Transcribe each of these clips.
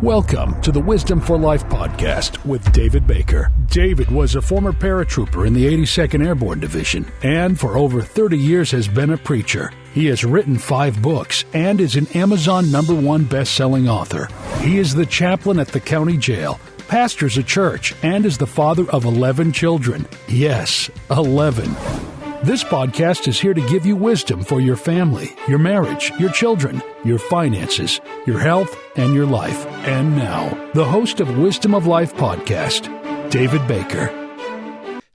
Welcome to the Wisdom for Life podcast with David Baker. David was a former paratrooper in the 82nd Airborne Division and for over 30 years has been a preacher. He has written 5 books and is an Amazon #1 best-selling author. He is the chaplain at the county jail, pastors a church, and is the father of 11 children. Yes, 11. This podcast is here to give you wisdom for your family, your marriage, your children, your finances, your health, and your life. And now, the host of Wisdom of Life podcast, David Baker.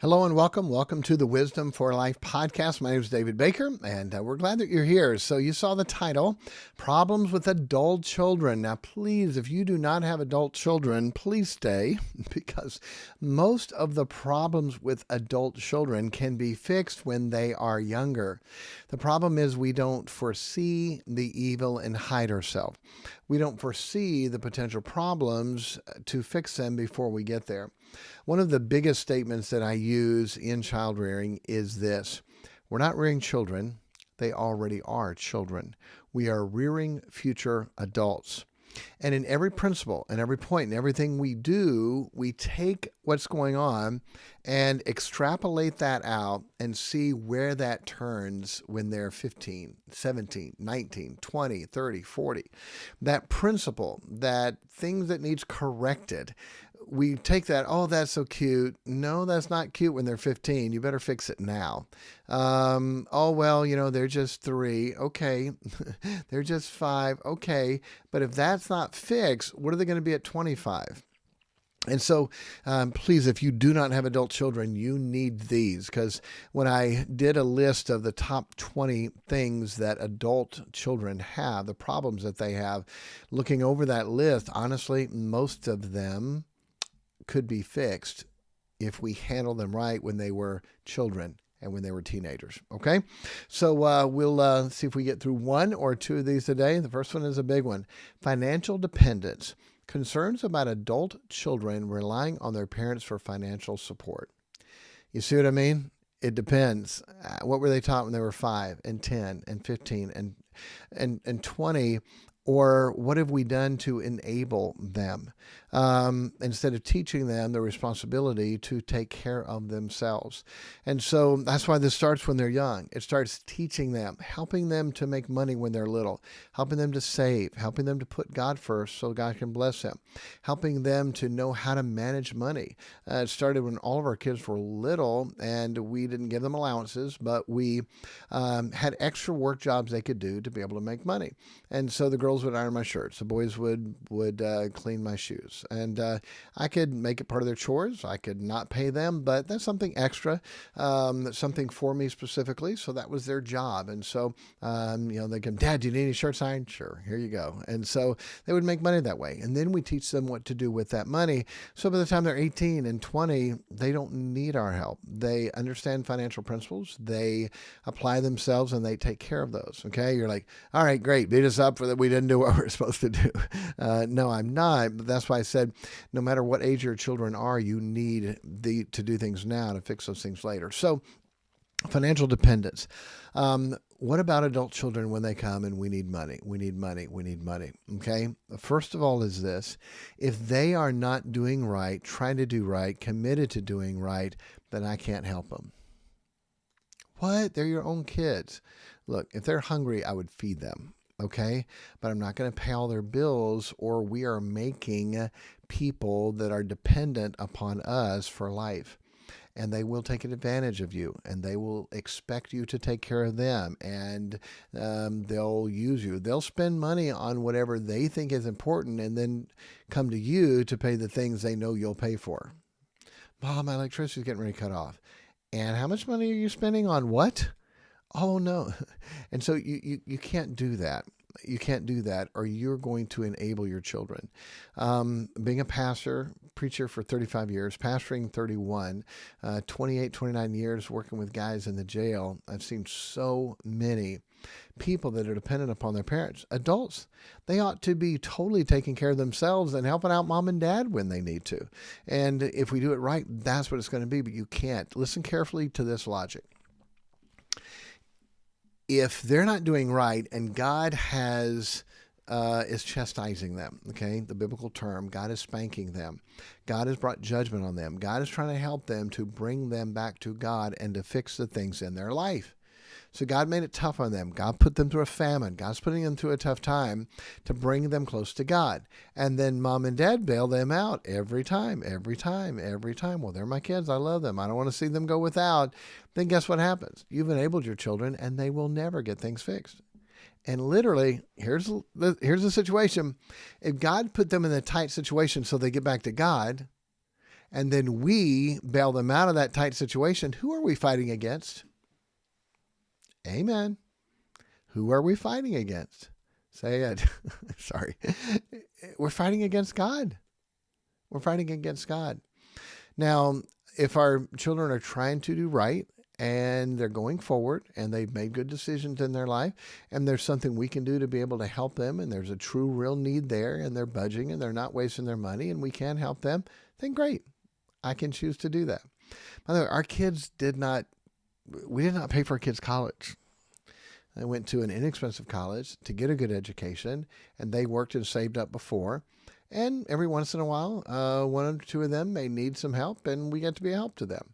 Hello and welcome. Welcome to the Wisdom for Life podcast. My name is David Baker, and we're glad that you're here. So you saw the title, Problems with Adult Children. Now, please, if you do not have adult children, please stay, because most of the problems with adult children can be fixed when they are younger. The problem is we don't foresee the evil and hide ourselves. We don't foresee the potential problems to fix them before we get there. One of the biggest statements that I use in child rearing is this: we're not rearing children, they already are children. We are rearing future adults. And in every principle, and every point, and everything we do, we take what's going on and extrapolate that out and see where that turns when they're 15, 17, 19, 20, 30, 40. That principle, that things that needs corrected, we take that, oh, that's so cute. No, that's not cute when they're 15. You better fix it now. Oh, well, they're just 3. Okay. They're just 5. Okay. But if that's not fixed, what are they going to be at 25? And so, please, if you do not have adult children, you need these, because when I did a list of the top 20 things that adult children have, the problems that they have, looking over that list, honestly, most of them could be fixed if we handle them right when they were children and when they were teenagers. Okay. So we'll see if we get through 1 or 2 of these today. The first one is a big one. Financial dependence. Concerns about adult children relying on their parents for financial support. You see what I mean? It depends. What were they taught when they were 5 and 10 and 15 and 20? Or what have we done to enable them instead of teaching them the responsibility to take care of themselves? And so that's why this starts when they're young. It starts teaching them, helping them to make money when they're little, helping them to save, helping them to put God first so God can bless them, helping them to know how to manage money. It started when all of our kids were little and we didn't give them allowances, but we had extra work jobs they could do to be able to make money. And so the girls would iron my shirts. The boys would clean my shoes. And I could make it part of their chores. I could not pay them, but that's something extra, something for me specifically. So that was their job. And so, they come, Dad, do you need any shirts ironed? Sure, here you go. And so they would make money that way. And then we teach them what to do with that money. So by the time they're 18 and 20, they don't need our help. They understand financial principles. They apply themselves and they take care of those. Okay. You're like, all right, great. Beat us up for that. We didn't do what we're supposed to do. No, I'm not. But that's why I said, no matter what age your children are, you need to do things now to fix those things later. So financial dependence. What about adult children when they come and we need money? We need money. We need money. Okay. First of all is this: if they are not doing right, trying to do right, committed to doing right, then I can't help them. What? They're your own kids. Look, if they're hungry, I would feed them. Okay, but I'm not going to pay all their bills, or we are making people that are dependent upon us for life. And they will take advantage of you, and they will expect you to take care of them, and they'll use you. They'll spend money on whatever they think is important and then come to you to pay the things they know you'll pay for. Mom, my electricity's getting ready to cut off. And how much money are you spending on what? Oh, no. And so you can't do that. You can't do that, or you're going to enable your children. Being a preacher for 35 years, pastoring 31, 28, 29 years working with guys in the jail, I've seen so many people that are dependent upon their parents. Adults, they ought to be totally taking care of themselves and helping out mom and dad when they need to. And if we do it right, that's what it's going to be, but you can't. Listen carefully to this logic. If they're not doing right and God has is chastising them, okay? The biblical term, God is spanking them. God has brought judgment on them. God is trying to help them to bring them back to God and to fix the things in their life. So God made it tough on them. God put them through a famine. God's putting them through a tough time to bring them close to God. And then mom and dad bail them out every time. Well, they're my kids. I love them. I don't want to see them go without. Then guess what happens? You've enabled your children and they will never get things fixed. And literally, here's the situation. If God put them in a tight situation so they get back to God, and then we bail them out of that tight situation, who are we fighting against? Amen. Who are we fighting against? Say it. Sorry. We're fighting against God. We're fighting against God. Now, if our children are trying to do right and they're going forward and they've made good decisions in their life and there's something we can do to be able to help them and there's a true, real need there and they're budging and they're not wasting their money and we can help them, then great. I can choose to do that. By the way, we did not pay for our kids' college. They went to an inexpensive college to get a good education, and they worked and saved up before. And every once in a while, one or two of them may need some help, and we get to be a help to them.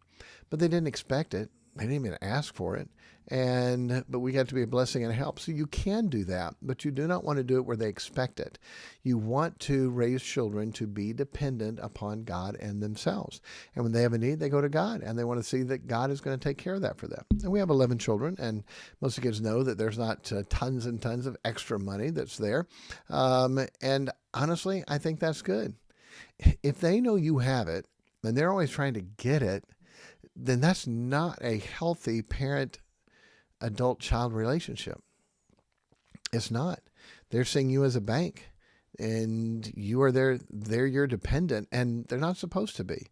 But they didn't expect it. They didn't even ask for it. But we got to be a blessing and a help. So you can do that, but you do not want to do it where they expect it. You want to raise children to be dependent upon God and themselves. And when they have a need, they go to God and they want to see that God is going to take care of that for them. And we have 11 children, and most of the kids know that there's not tons and tons of extra money that's there. And honestly, I think that's good. If they know you have it and they're always trying to get it, then that's not a healthy parent-adult-child relationship. It's not. They're seeing you as a bank, and you are they're your dependent, and they're not supposed to be.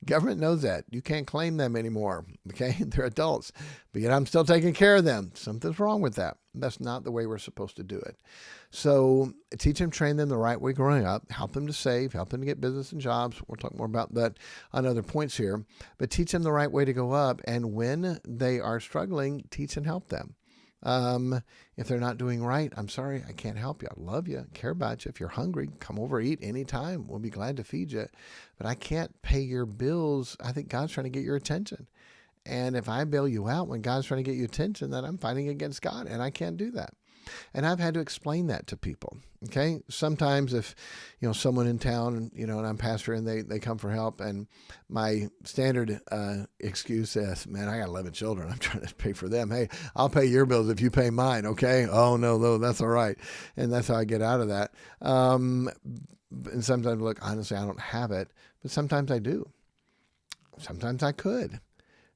Government knows that. You can't claim them anymore, okay? They're adults, but yet I'm still taking care of them. Something's wrong with that. That's not the way we're supposed to do it. So teach them, train them the right way growing up, help them to save, help them to get business and jobs. We'll talk more about that on other points here, but teach them the right way to go up. And when they are struggling, teach and help them. If they're not doing right, I'm sorry, I can't help you. I love you, care about you. If you're hungry, come over, eat anytime. We'll be glad to feed you, but I can't pay your bills. I think God's trying to get your attention. And if I bail you out when God's trying to get your attention, then I'm fighting against God, and I can't do that. And I've had to explain that to people. Okay. Sometimes if, someone in town, and I'm pastor and they come for help, and my standard excuse is, man, I got 11 children. I'm trying to pay for them. Hey, I'll pay your bills if you pay mine. Okay. Oh no, that's all right. And that's how I get out of that. And sometimes, look, honestly, I don't have it, but sometimes I do. Sometimes I could,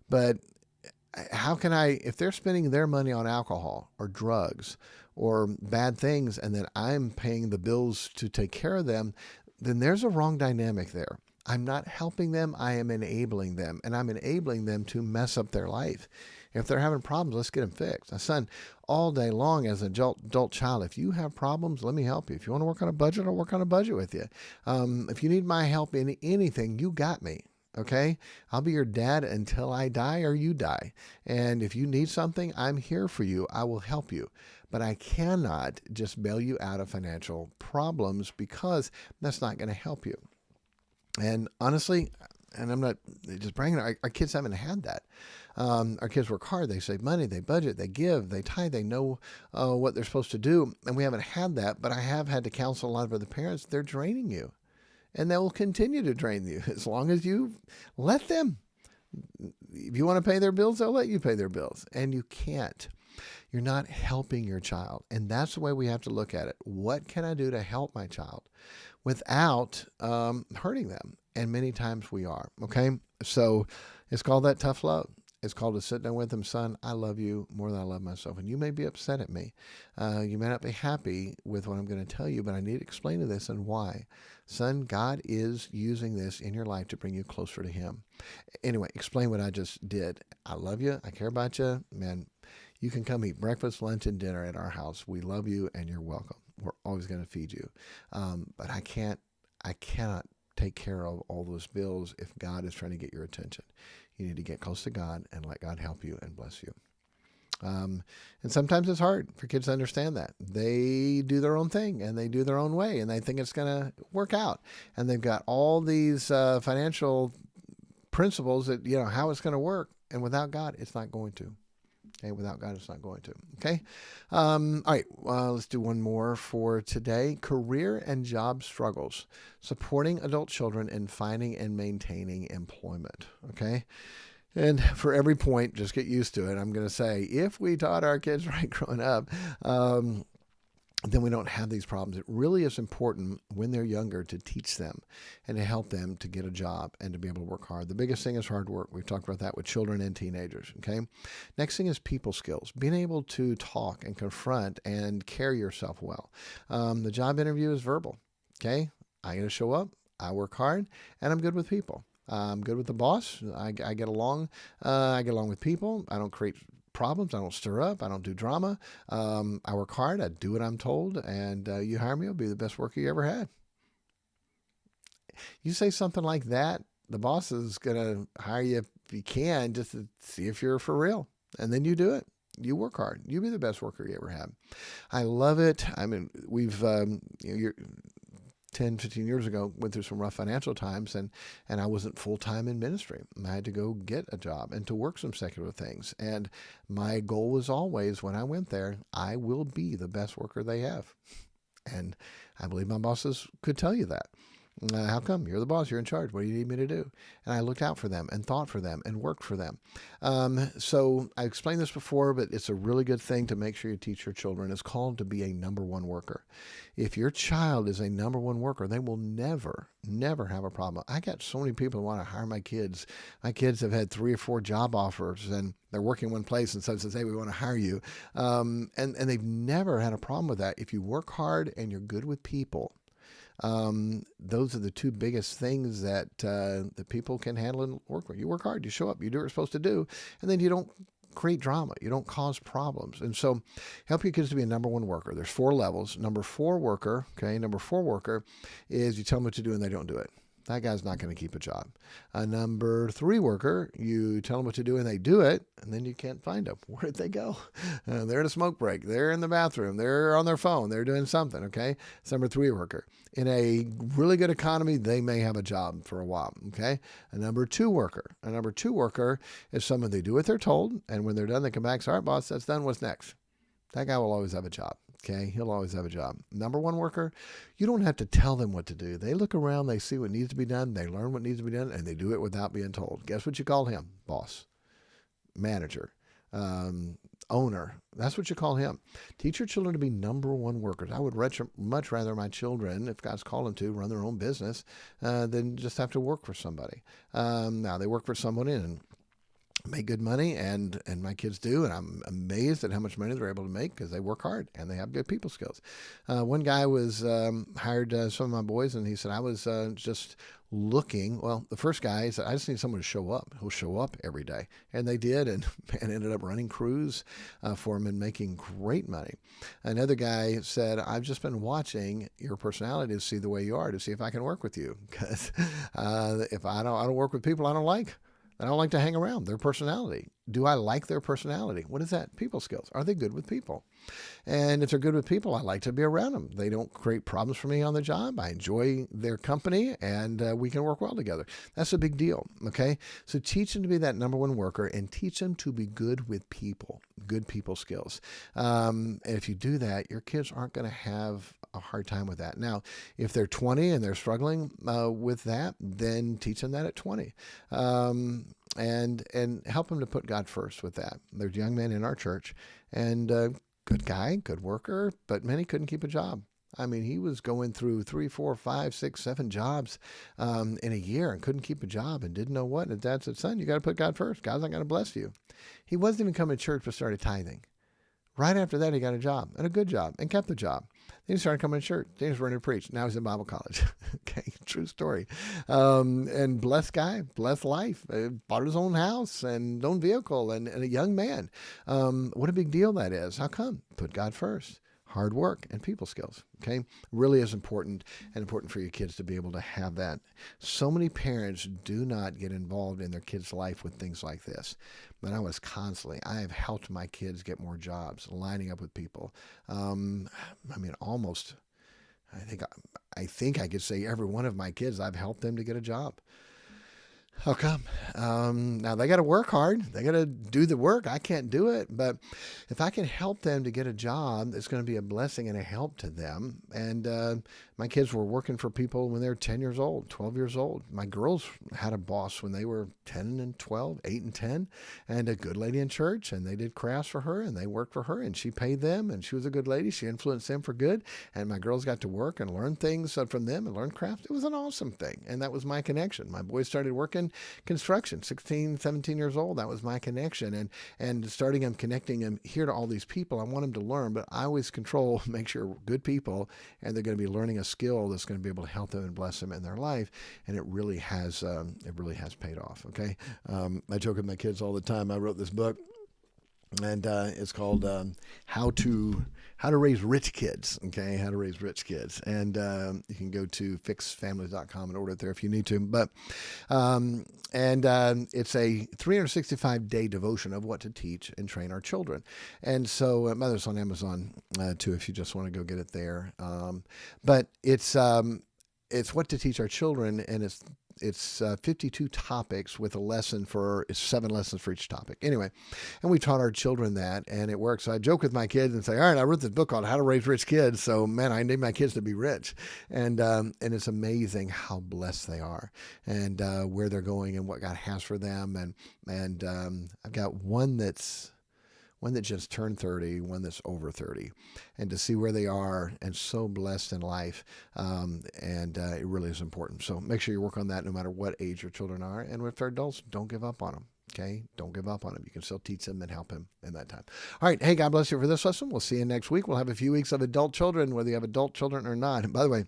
but how can if they're spending their money on alcohol or drugs or bad things, and then I'm paying the bills to take care of them, then there's a wrong dynamic there. I'm not helping them. I am enabling them, and I'm enabling them to mess up their life. If they're having problems, let's get them fixed. Son, all day long as an adult child, if you have problems, let me help you. If you want to work on a budget, I'll work on a budget with you. If you need my help in anything, you got me. Okay, I'll be your dad until I die or you die. And if you need something, I'm here for you. I will help you. But I cannot just bail you out of financial problems, because that's not going to help you. And honestly, and I'm not just bragging, our kids haven't had that. Our kids work hard. They save money. They budget. They give. They tithe. They know what they're supposed to do. And we haven't had that. But I have had to counsel a lot of other parents. They're draining you. And they will continue to drain you as long as you let them. If you want to pay their bills, they'll let you pay their bills. And you can't. You're not helping your child. And that's the way we have to look at it. What can I do to help my child without hurting them? And many times we are. Okay? So it's called that tough love. It's called to sit down with them. Son, I love you more than I love myself. And you may be upset at me. You may not be happy with what I'm going to tell you, but I need to explain to this and why. Son, God is using this in your life to bring you closer to Him. Anyway, explain what I just did. I love you. I care about you. Man, you can come eat breakfast, lunch, and dinner at our house. We love you, and you're welcome. We're always going to feed you. But I cannot take care of all those bills if God is trying to get your attention. You need to get close to God and let God help you and bless you. And sometimes it's hard for kids to understand that. They do their own thing and they do their own way and they think it's going to work out. And they've got all these financial principles that, how it's going to work. And without God, it's not going to. Okay, without God, it's not going to. Okay. All right. Let's do one more for today. Career and job struggles. Supporting adult children in finding and maintaining employment. Okay. And for every point, just get used to it. I'm going to say, if we taught our kids right growing up, then we don't have these problems. It really is important when they're younger to teach them and to help them to get a job and to be able to work hard. The biggest thing is hard work. We've talked about that with children and teenagers. Okay. Next thing is people skills, being able to talk and confront and carry yourself well. The job interview is verbal. Okay. I got to show up. I work hard and I'm good with people. I'm good with the boss. I get along. I get along with people. I don't create problems. I don't stir up. I don't do drama. I work hard. I do what I'm told. And you hire me, I'll be the best worker you ever had. You say something like that, the boss is going to hire you if you can, just to see if you're for real. And then you do it. You work hard. You be the best worker you ever had. I love it. I mean, we've, you're 10, 15 years ago, went through some rough financial times and I wasn't full-time in ministry. I had to go get a job and to work some secular things. And my goal was always, when I went there, I will be the best worker they have. And I believe my bosses could tell you that. How come? You're the boss. You're in charge. What do you need me to do? And I looked out for them and thought for them and worked for them. So I explained this before, but it's a really good thing to make sure you teach your children. It's called to be a number one worker. If your child is a number one worker, they will never have a problem. I got so many people who want to hire my kids. My kids have had 3 or 4 job offers and they're working one place and someone says, hey, we want to hire you. And they've never had a problem with that. If you work hard and you're good with people, those are the 2 biggest things that people can handle and work with. You work hard, you show up, you do what you're supposed to do, and then you don't create drama. You don't cause problems. And so help your kids to be a number one worker. There's 4 levels. Number 4 worker, okay, number 4 worker is you tell them what to do and they don't do it. That guy's not going to keep a job. A number 3 worker, you tell them what to do and they do it, and then you can't find them. Where did they go? They're in a smoke break. They're in the bathroom. They're on their phone. They're doing something, okay? It's number 3 worker. In a really good economy, they may have a job for a while, okay? A number 2 worker. A number 2 worker is someone they do what they're told, and when they're done, they come back, sorry, boss, that's done. What's next? That guy will always have a job. Okay, he'll always have a job. Number 1 worker, you don't have to tell them what to do. They look around, they see what needs to be done, they learn what needs to be done, and they do it without being told. Guess what you call him? Boss, manager, owner. That's what you call him. Teach your children to be number 1 workers. I would much rather my children, if God's called them to, run their own business than just have to work for somebody. Now, they work for someone and make good money, and my kids do, and I'm amazed at how much money they're able to make because they work hard and they have good people skills. One guy was hired some of my boys, and he said, I was just looking. Well, the first guy, he said, I just need someone to show up. He'll show up every day. And they did, and ended up running crews for him and making great money. Another guy said, I've just been watching your personality to see the way you are, to see if I can work with you. Because if I don't work with people I don't like. I don't like to hang around. Their personality. Do I like their personality? What is that? People skills. Are they good with people? And if they're good with people, I like to be around them. They don't create problems for me on the job. I enjoy their company, and we can work well together. That's a big deal, okay? So teach them to be that number 1 worker and teach them to be good with people, good people skills. And if you do that, your kids aren't going to have a hard time with that. Now, if they're 20 and they're struggling with that, then teach them that at 20. And help them to put God first with that. There's a young man in our church, and good guy, good worker, but man, he couldn't keep a job. I mean, he was going through 3, 4, 5, 6, 7 jobs in a year and couldn't keep a job and didn't know what. And his dad said, son, you got to put God first. God's not going to bless you. He wasn't even coming to church but started tithing. Right after that, he got a job, and a good job, and kept the job. Then he started coming to church. Then he was ready to preach. Now he's in Bible college. Okay, true story. And blessed guy, blessed life. Bought his own house and own vehicle, and a young man. What a big deal that is. How come? Put God first. hard work and people skills. Okay, really is important, and important for your kids to be able to have that. So many parents do not get involved in their kids' life with things like this. But I have helped my kids get more jobs, lining up with people. Almost, I think I could say every one of my kids, I've helped them to get a job. How come? Now they got to work hard. They got to do the work. I can't do it. But if I can help them to get a job, it's going to be a blessing and a help to them. And my kids were working for people when they were 10 years old, 12 years old. My girls had a boss when they were 10 and 12, 8 and 10, and a good lady in church. And they did crafts for her, and they worked for her, and she paid them, and she was a good lady. She influenced them for good. And my girls got to work and learn things from them and learn crafts. It was an awesome thing. And that was my connection. My boys started working construction, 16, 17 years old. That was my connection. And starting them, connecting them here to all these people. I want them to learn, but I always make sure good people, and they're going to be learning a skill that's going to be able to help them and bless them in their life. And it really has paid off. Okay. I joke with my kids all the time. I wrote this book, and it's called How to Raise Rich Kids. Okay, How to Raise Rich Kids, and you can go to fixfamilies.com and order it there if you need to. But it's a 365-day devotion of what to teach and train our children. And so, it's on Amazon too, if you just want to go get it there. But it's what to teach our children, and it's 52 topics with 7 lessons for each topic. Anyway, and we taught our children that, and it works. So I joke with my kids and say, all right, I wrote this book called How to Raise Rich Kids. So, man, I need my kids to be rich. And it's amazing how blessed they are, and where they're going and what God has for them. And I've got one that just turned 30, one that's over 30, and to see where they are and so blessed in life. It really is important. So make sure you work on that no matter what age your children are. And if they're adults, don't give up on them. Okay. Don't give up on them. You can still teach them and help them in that time. All right. Hey, God bless you for this lesson. We'll see you next week. We'll have a few weeks of adult children, whether you have adult children or not. And by the way,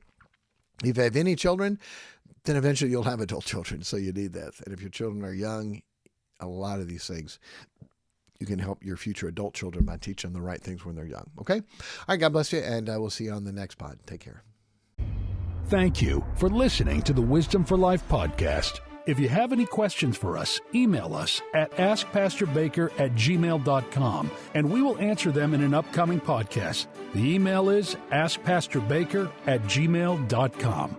if you have any children, then eventually you'll have adult children. So you need that. And if your children are young, a lot of these things, you can help your future adult children by teaching them the right things when they're young. Okay? All right, God bless you, and we'll see you on the next pod. Take care. Thank you for listening to the Wisdom for Life podcast. If you have any questions for us, email us at askPastorBaker@gmail.com, and we will answer them in an upcoming podcast. The email is askPastorBaker@gmail.com.